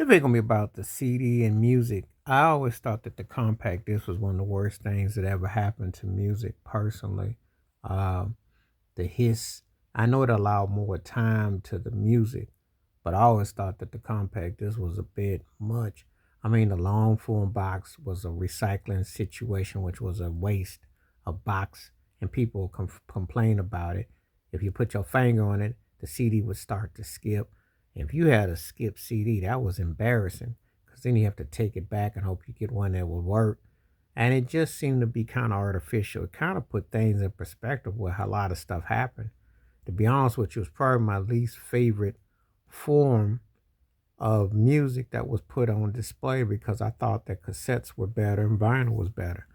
Debate gonna be about the CD and music. I always thought that the compact disc was one of the worst things that ever happened to music. Personally, um, the hiss. I know it allowed more time to the music, but I always thought that the compact disc was a bit much. I mean, the long form box was a recycling situation, which was a waste of box, and people complain about it. If you put your finger on it, the CD would start to skip. If you had a skip CD, that was embarrassing because then you have to take it back and hope you get one that would work. And it just seemed to be kind of artificial. It kind of put things in perspective where a lot of stuff happened. To be honest with you, it was probably my least favorite form of music that was put on display because I thought that cassettes were better and vinyl was better.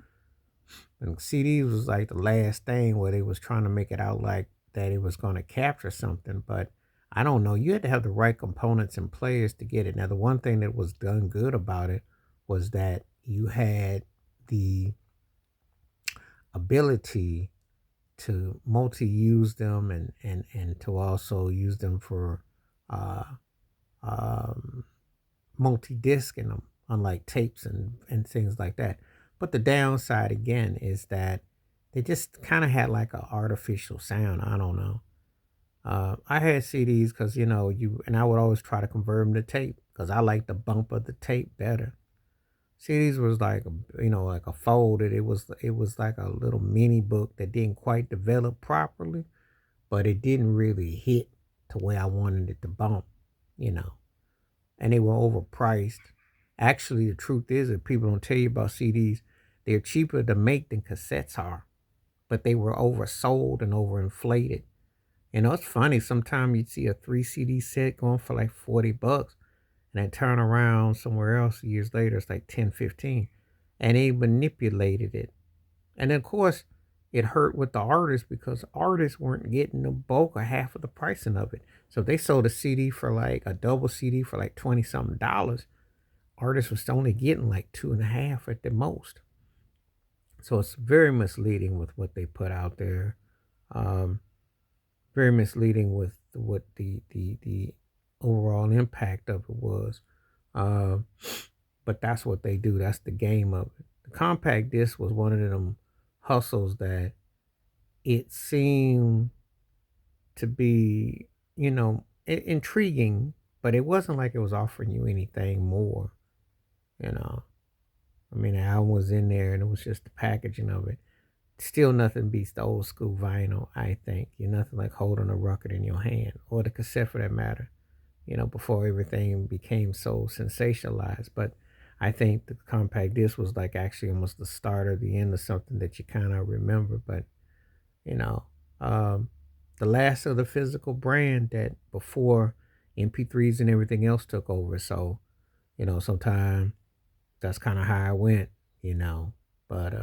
And CDs was like the last thing where they was trying to make it out like that it was going to capture something, but I don't know. You had to have the right components and players to get it. Now, the one thing that was done good about it was that you had the ability to multi-use them and to also use them for uh, um, multi-disc in them, unlike tapes and things like that. But the downside again is that they just kind of had like an artificial sound. I don't know. I had CDs because and I would always try to convert them to tape because I like the bump of the tape better. CDs was like like a folded. It was like a little mini book that didn't quite develop properly, but it didn't really hit to where I wanted it to bump. You know, and they were overpriced. Actually, the truth is that people don't tell you about CDs. They're cheaper to make than cassettes are, but they were oversold and overinflated. It's funny. Sometimes you'd see a three CD set going for like $40, and then turn around somewhere else years later, it's like 10, 15. And they manipulated it. And then, of course, it hurt with the artists because artists weren't getting the bulk or half of the pricing of it. So if they sold a CD for like a double CD for like 20 something dollars, artists was only getting like two and a half at the most. So it's very misleading with what they put out there. Um, Very misleading with what the overall impact of it was. Uh, but that's what they do. That's the game of it. The compact disc was one of them hustles that it seemed to be, intriguing, but it wasn't like it was offering you anything more. You know, I mean, the album was in there, and it was just the packaging of it. Still, nothing beats the old school vinyl. I think you're nothing like holding a record in your hand or the cassette for that matter. Before everything became so sensationalized. But I think the compact disc was like actually almost the start or the end of something that you kind of remember. But, you know, um, the last of the physical brand that before MP3s and everything else took over. So, sometimes that's kind of how I went, you know. But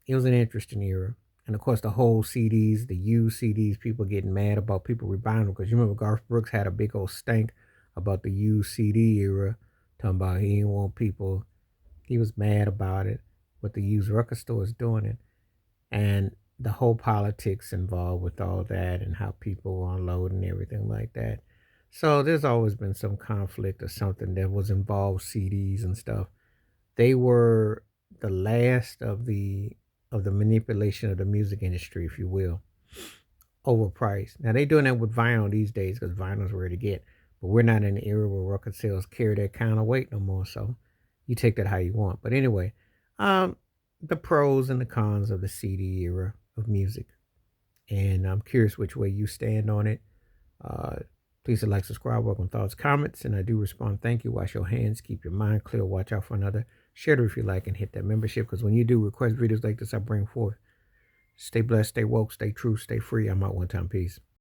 it was an interesting era. And of course, the whole CDs, the used CDs, people getting mad about people rebuying them because you remember Garth Brooks had a big old stank about the used CD era, talking about he didn't want people. He was mad about it, with the used record stores doing it, and the whole politics involved with all that and how people unload and everything like that. So there's always been some conflict or something that was involved CDs and stuff. They were the last of the manipulation of the music industry, if you will, overpriced. Now they're doing that with vinyl these days because vinyl's rare to get, but we're not in an era where record sales carry that kind of weight no more. So you take that how you want. But anyway, um, the pros and the cons of the CD era of music, and I'm curious which way you stand on it. Uh, Please hit like, subscribe, welcome thoughts, comments, and I do respond. Thank you. Wash your hands, keep your mind clear, watch out for another. Share it if you like, and hit that membership because when you do request videos like this, I bring forth. Stay blessed, stay woke, stay true, stay free. I'm out one time. Peace.